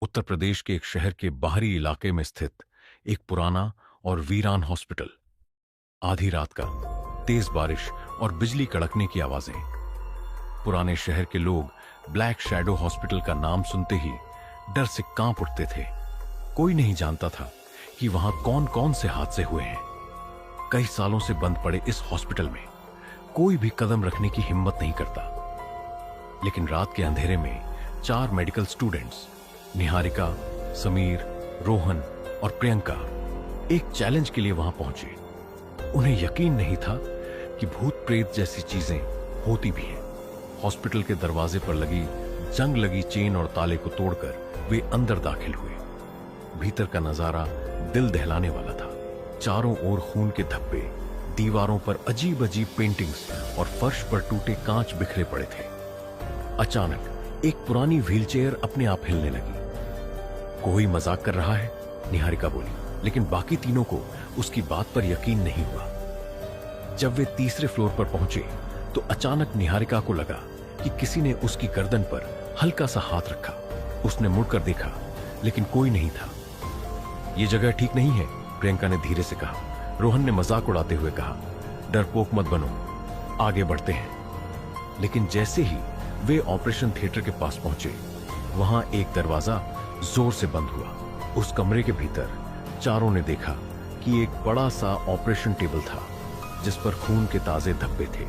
उत्तर प्रदेश के एक शहर के बाहरी इलाके में स्थित एक पुराना और वीरान हॉस्पिटल। आधी रात का तेज बारिश और बिजली कड़कने की आवाजें। पुराने शहर के लोग ब्लैक शैडो हॉस्पिटल का नाम सुनते ही डर से कांप उठते थे। कोई नहीं जानता था कि वहां कौन कौन से हादसे हुए हैं। कई सालों से बंद पड़े इस हॉस्पिटल में कोई भी कदम रखने की हिम्मत नहीं करता। लेकिन रात के अंधेरे में 4 मेडिकल स्टूडेंट्स निहारिका, समीर, रोहन और प्रियंका एक चैलेंज के लिए वहां पहुंचे। उन्हें यकीन नहीं था कि भूत प्रेत जैसी चीजें होती भी हैं। हॉस्पिटल के दरवाजे पर लगी जंग लगी चेन और ताले को तोड़कर वे अंदर दाखिल हुए। भीतर का नजारा दिल दहलाने वाला था। चारों ओर खून के धब्बे, दीवारों पर अजीब अजीब पेंटिंग्स और फर्श पर टूटे कांच बिखरे पड़े थे। अचानक एक पुरानी व्हीलचेयर अपने आप हिलने लगी। कोई मजाक कर रहा है, निहारिका बोली, लेकिन बाकी तीनों को उसकी बात पर यकीन नहीं हुआ। जब वे तीसरे फ्लोर पर पहुंचे तो अचानक निहारिका को लगा कि किसी ने उसकी गर्दन पर हल्का सा हाथ रखा। उसने मुड़कर देखा, लेकिन कोई नहीं था। यह जगह ठीक नहीं है, प्रियंका ने धीरे से कहा। रोहन ने मजाक उड़ाते हुए कहा, डरपोक मत बनो, आगे बढ़ते हैं। लेकिन जैसे ही वे ऑपरेशन थिएटर के पास पहुंचे, वहां एक दरवाजा जोर से बंद हुआ। उस कमरे के भीतर चारों ने देखा कि एक बड़ा सा ऑपरेशन टेबल था जिस पर खून के ताजे धब्बे थे।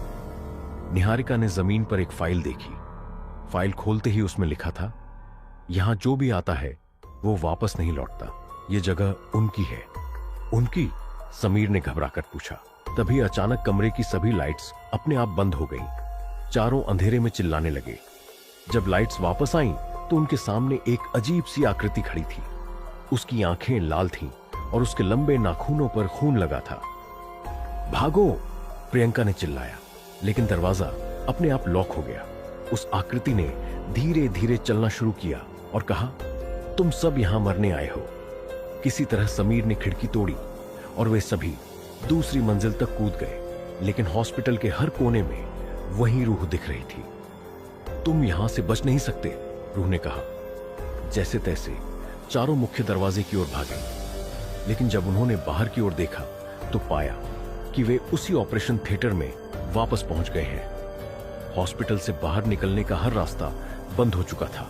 निहारिका ने जमीन पर एक फाइल देखी। फाइल खोलते ही उसमें लिखा था, यहां जो भी आता है वो वापस नहीं लौटता। ये जगह उनकी है। उनकी? समीर ने घबराकर पूछा। तभी अचानक कमरे की सभी लाइट्स अपने आप बंद हो गईं। चारों अंधेरे में चिल्लाने लगे। जब लाइट्स वापस आईं तो उनके सामने एक अजीब सी आकृति खड़ी थी। उसकी आंखें लाल थीं और उसके लंबे नाखूनों पर खून लगा था। भागो! प्रियंका ने चिल्लाया, लेकिन दरवाजा अपने आप लॉक हो गया। उस आकृति ने धीरे धीरे चलना शुरू किया और कहा, तुम सब यहां मरने आए हो। किसी तरह समीर ने खिड़की तोड़ी और वे सभी दूसरी मंजिल तक कूद गए। लेकिन हॉस्पिटल के हर कोने में वही रूह दिख रही थी। तुम यहां से बच नहीं सकते, रूह ने कहा। जैसे तैसे चारों मुख्य दरवाजे की ओर भागे। लेकिन जब उन्होंने बाहर की ओर देखा तो पाया कि वे उसी ऑपरेशन थिएटर में वापस पहुंच गए हैं। हॉस्पिटल से बाहर निकलने का हर रास्ता बंद हो चुका था।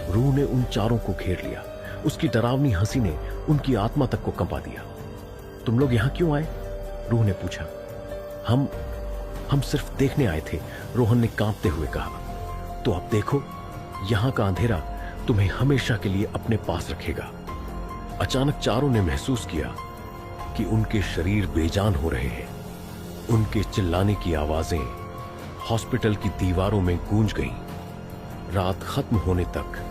रूह ने उन चारों को घेर लिया। उसकी डरावनी हंसी ने उनकी आत्मा तक को कंपा दिया। तुम लोग यहां क्यों आए? रूह ने पूछा। हम सिर्फ देखने आए थे, रोहन ने कांपते हुए कहा। तो अब देखो, यहां का अंधेरा तुम्हें हमेशा के लिए अपने पास रखेगा। अचानक चारों ने महसूस किया कि उनके शरीर बेजान हो रहे हैं। उनके चिल्लाने की आवाजें हॉस्पिटल की दीवारों में गूंज गईं। रात खत्म होने तक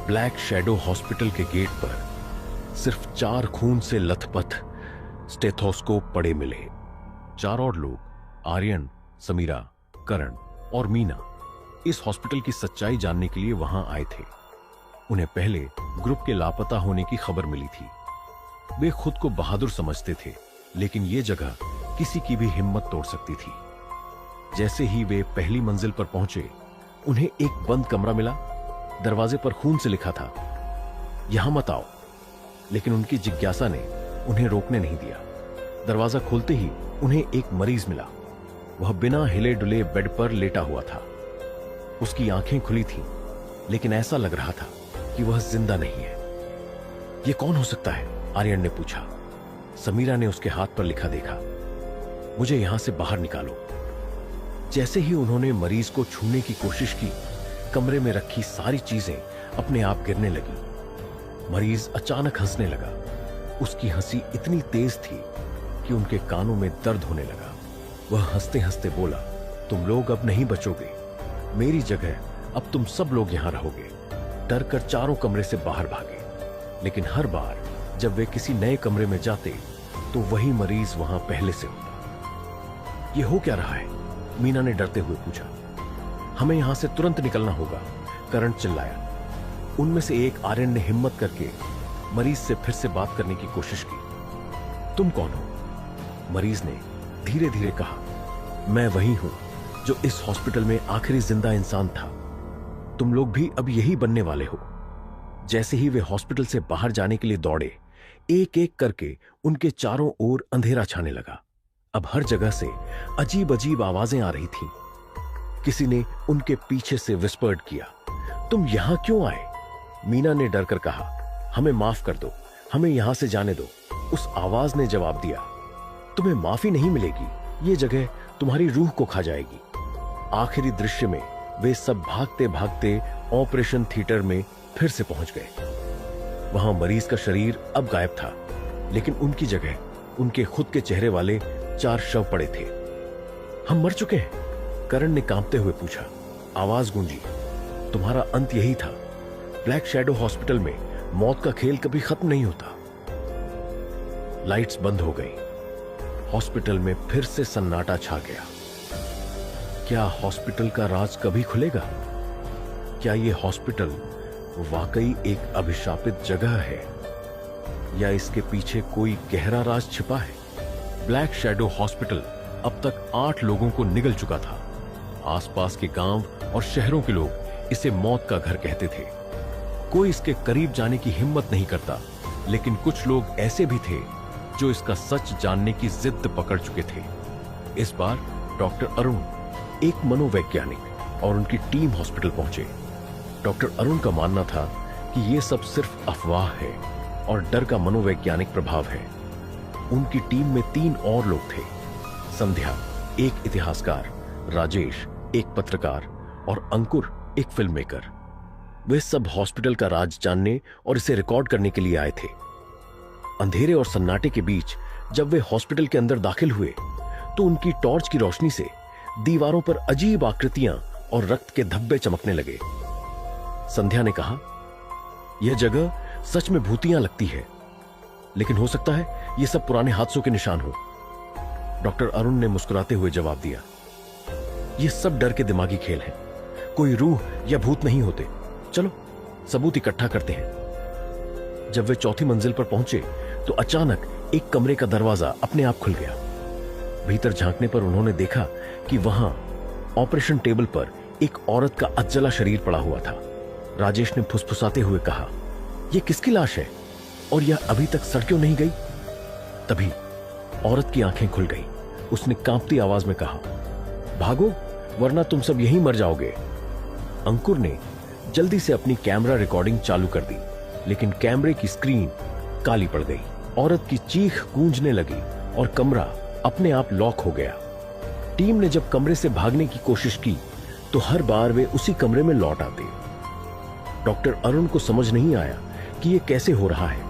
ब्लैक शैडो हॉस्पिटल के गेट पर सिर्फ 4 खून से लथपथ स्टेथोस्कोप पड़े मिले। 4 और लोग, आर्यन, समीरा, करण और मीना, इस हॉस्पिटल की सच्चाई जानने के लिए वहां आए थे। उन्हें पहले ग्रुप के लापता होने की खबर मिली थी। वे खुद को बहादुर समझते थे, लेकिन यह जगह किसी की भी हिम्मत तोड़ सकती थी। जैसे ही वे पहली मंजिल पर पहुंचे, उन्हें एक बंद कमरा मिला। दरवाजे पर खून से लिखा था, यहां मत आओ। लेकिन उनकी जिज्ञासा ने उन्हें रोकने नहीं दिया। दरवाजा खोलते ही उन्हें एक मरीज मिला। वह बिना हिले डुले बेड पर लेटा हुआ था। उसकी आंखें खुली थीं, लेकिन ऐसा लग रहा था कि वह जिंदा नहीं है। यह कौन हो सकता है? आर्यन ने पूछा। समीरा ने उसके हाथ पर लिखा देखा, मुझे यहां से बाहर निकालो। जैसे ही उन्होंने मरीज को छूने की कोशिश की, कमरे में रखी सारी चीजें अपने आप गिरने लगी। मरीज अचानक हंसने लगा। उसकी हंसी इतनी तेज थी कि उनके कानों में दर्द होने लगा। वह हंसते हंसते बोला, तुम लोग अब नहीं बचोगे। मेरी जगह अब तुम सब लोग यहां रहोगे। डरकर चारों कमरे से बाहर भागे। लेकिन हर बार जब वे किसी नए कमरे में जाते तो वही मरीज वहां पहले से होता। यह हो क्या रहा है? मीना ने डरते हुए पूछा। हमें यहां से तुरंत निकलना होगा, करण चिल्लाया। उनमें से एक, आर्यन ने हिम्मत करके मरीज से फिर से बात करने की कोशिश की। तुम कौन हो? मरीज ने धीरे धीरे कहा, मैं वही हूं जो इस हॉस्पिटल में आखिरी जिंदा इंसान था। तुम लोग भी अब यही बनने वाले हो। जैसे ही वे हॉस्पिटल से बाहर जाने के लिए दौड़े, एक एक करके उनके चारों ओर अंधेरा छाने लगा। अब हर जगह से अजीब अजीब आवाजें आ रही थीं। किसी ने उनके पीछे से विस्पर्ड किया, तुम यहां क्यों आए? मीना ने डर कर कहा, हमें माफ कर दो, हमें यहां से जाने दो। उस आवाज ने जवाब दिया, तुम्हें माफी नहीं मिलेगी, ये जगह तुम्हारी रूह को खा जाएगी। आखिरी दृश्य में वे सब भागते भागते ऑपरेशन थिएटर में फिर से पहुंच गए। वहां मरीज का शरीर अब गायब था, लेकिन उनकी जगह उनके खुद के चेहरे वाले 4 शव पड़े थे। हम मर चुके हैं, करण ने कांपते हुए पूछा। आवाज गूंजी, तुम्हारा अंत यही था। ब्लैक शैडो हॉस्पिटल में मौत का खेल कभी खत्म नहीं होता। लाइट्स बंद हो गई। हॉस्पिटल में फिर से सन्नाटा छा गया। क्या हॉस्पिटल का राज कभी खुलेगा? क्या यह हॉस्पिटल वाकई एक अभिशापित जगह है, या इसके पीछे कोई गहरा राज छिपा है? ब्लैक शैडो हॉस्पिटल अब तक 8 लोगों को निगल चुका था। आसपास के गांव और शहरों के लोग इसे मौत का घर कहते थे। कोई इसके करीब जाने की हिम्मत नहीं करता, लेकिन कुछ लोग ऐसे भी थे जो इसका सच जानने की जिद पकड़ चुके थे। इस बार डॉक्टर अरुण, एक मनोवैज्ञानिक, और उनकी टीम हॉस्पिटल पहुंचे। डॉक्टर अरुण का मानना था कि यह सब सिर्फ अफवाह है और डर का मनोवैज्ञानिक प्रभाव है। उनकी टीम में 3 और लोग थे। संध्या, एक इतिहासकार, राजेश, एक पत्रकार, और अंकुर, एक फिल्म मेकर। वे सब हॉस्पिटल का राज जानने और इसे रिकॉर्ड करने के लिए आए थे। अंधेरे और सन्नाटे के बीच जब वे हॉस्पिटल के अंदर दाखिल हुए, तो उनकी टॉर्च की रोशनी से दीवारों पर अजीब आकृतियां और रक्त के धब्बे चमकने लगे। संध्या ने कहा, यह जगह सच में भूतियां लगती है, लेकिन हो सकता है यह सब पुराने हादसों के निशान हो। डॉक्टर अरुण ने मुस्कुराते हुए जवाब दिया, यह सब डर के दिमागी खेल है, कोई रूह या भूत नहीं होते। चलो सबूत इकट्ठा करते हैं। जब वे चौथी मंजिल पर पहुंचे तो अचानक एक कमरे का दरवाजा अपने आप खुल गया। भीतर झांकने पर उन्होंने देखा कि वहां ऑपरेशन टेबल पर एक औरत का अधजला शरीर पड़ा हुआ था। राजेश ने फुसफुसाते हुए कहा, यह किसकी लाश है और यह अभी तक सड़ क्यों नहीं गई? तभी औरत की आंखें खुल गई। उसने कांपती आवाज में कहा, भागो वरना तुम सब यहीं मर जाओगे। अंकुर ने जल्दी से अपनी कैमरा रिकॉर्डिंग चालू कर दी, लेकिन कैमरे की स्क्रीन काली पड़ गई। औरत की चीख गूंजने लगी और कमरा अपने आप लॉक हो गया। टीम ने जब कमरे से भागने की कोशिश की तो हर बार वे उसी कमरे में लौट आते। डॉक्टर अरुण को समझ नहीं आया कि यह कैसे हो रहा है।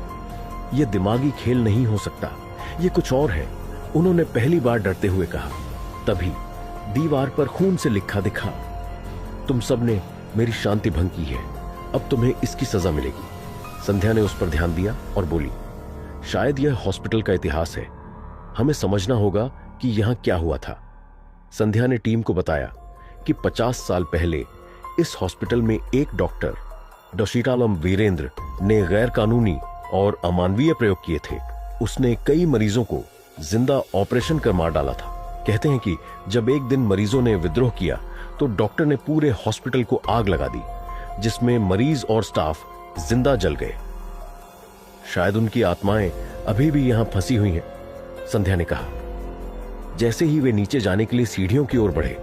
यह दिमागी खेल नहीं हो सकता, यह कुछ और है, उन्होंने पहली बार डरते हुए कहा। तभी दीवार पर खून से लिखा दिखा, तुम सब ने मेरी शांति भंग की है, अब तुम्हें इसकी सजा मिलेगी। संध्या ने उस पर ध्यान दिया और बोली, शायद यह हॉस्पिटल का इतिहास है, हमें समझना होगा कि यहां क्या हुआ था। संध्या ने टीम को बताया कि 50 साल पहले इस हॉस्पिटल में एक डॉक्टर डोशीटालम वीरेंद्र ने गैर कानूनी और अमानवीय प्रयोग किए थे। उसने कई मरीजों को जिंदा ऑपरेशन कर मार डाला था। कहते हैं कि जब एक दिन मरीजों ने विद्रोह किया तो डॉक्टर ने पूरे हॉस्पिटल को आग लगा दी, जिसमें मरीज और स्टाफ जिंदा जल गए। शायद उनकी आत्माएं अभी भी यहां फंसी हुई हैं, संध्या ने कहा। जैसे ही वे नीचे जाने के लिए सीढ़ियों की ओर बढ़े,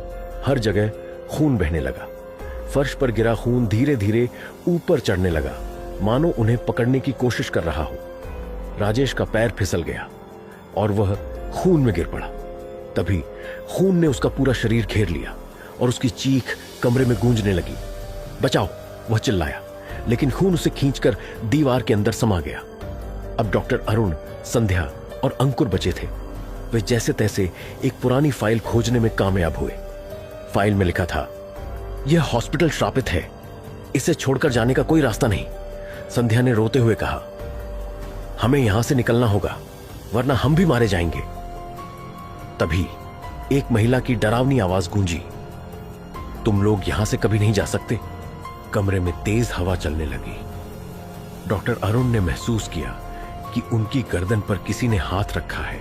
हर जगह खून बहने लगा। फर्श पर गिरा खून धीरे धीरे ऊपर चढ़ने लगा, मानो उन्हें पकड़ने की कोशिश कर रहा हो। राजेश का पैर फिसल गया और वह खून में गिर पड़ा। तभी खून ने उसका पूरा शरीर घेर लिया और उसकी चीख कमरे में गूंजने लगी। बचाओ, वह चिल्लाया, लेकिन खून उसे खींचकर दीवार के अंदर समा गया। अब डॉक्टर अरुण, संध्या और अंकुर बचे थे। वे जैसे तैसे एक पुरानी फाइल खोजने में कामयाब हुए। फाइल में लिखा था, यह हॉस्पिटल श्रापित है, इसे छोड़कर जाने का कोई रास्ता नहीं। संध्या ने रोते हुए कहा, हमें यहां से निकलना होगा वरना हम भी मारे जाएंगे। तभी एक महिला की डरावनी आवाज गूंजी, तुम लोग यहां से कभी नहीं जा सकते। कमरे में तेज हवा चलने लगी। डॉक्टर अरुण ने महसूस किया कि उनकी गर्दन पर किसी ने हाथ रखा है।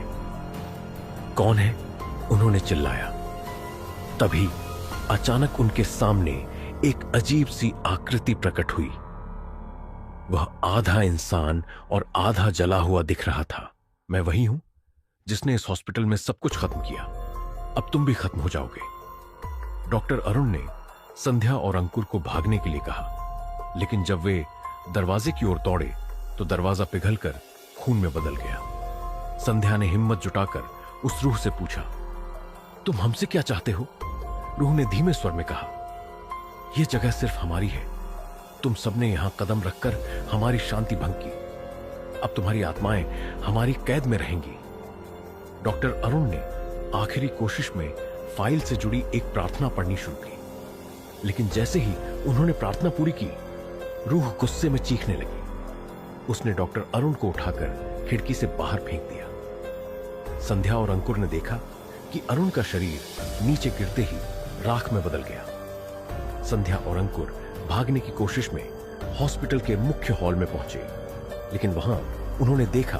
कौन है? उन्होंने चिल्लाया। तभी अचानक उनके सामने एक अजीब सी आकृति प्रकट हुई। वह आधा इंसान और आधा जला हुआ दिख रहा था। मैं वही हूं जिसने इस हॉस्पिटल में सब कुछ खत्म किया। अब तुम भी खत्म हो जाओगे। डॉक्टर अरुण ने संध्या और अंकुर को भागने के लिए कहा, लेकिन जब वे दरवाजे की ओर दौड़े तो दरवाजा पिघलकर खून में बदल गया। संध्या ने हिम्मत जुटाकर उस रूह से पूछा, तुम हमसे क्या चाहते हो? रूह ने धीमे स्वर में कहा, यह जगह सिर्फ हमारी है। तुम सबने यहां कदम रखकर हमारी शांति भंग की। अब तुम्हारी आत्माएं हमारी कैद में रहेंगी। डॉक्टर अरुण ने आखिरी कोशिश में फाइल से जुड़ी एक प्रार्थना पढ़नी शुरू की, लेकिन जैसे ही उन्होंने प्रार्थना पूरी की, रूह गुस्से में चीखने लगी। उसने डॉक्टर अरुण को उठाकर खिड़की से बाहर फेंक दिया। संध्या और अंकुर ने देखा कि अरुण का शरीर नीचे गिरते ही राख में बदल गया। संध्या और अंकुर भागने की कोशिश में हॉस्पिटल के मुख्य हॉल में पहुंचे, लेकिन वहां उन्होंने देखा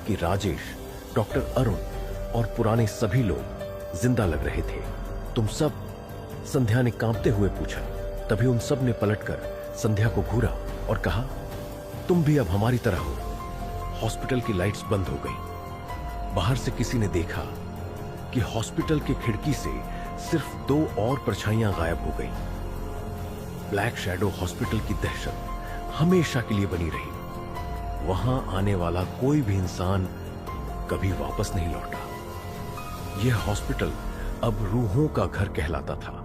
कि राजेश, डॉक्टर अरुण और पुराने सभी लोग जिंदा लग रहे थे। तुम सब? संध्या ने कांपते हुए पूछा। तभी उन सब ने पलटकर संध्या को घूरा और कहा, तुम भी अब हमारी तरह हो। हॉस्पिटल की लाइट्स बंद हो गई। बाहर से किसी ने देखा कि हॉस्पिटल की खिड़की से सिर्फ 2 और परछाइयां गायब हो गई। ब्लैक शैडो हॉस्पिटल की दहशत हमेशा के लिए बनी रही। वहां आने वाला कोई भी इंसान कभी वापस नहीं लौटा। यह हॉस्पिटल अब रूहों का घर कहलाता था।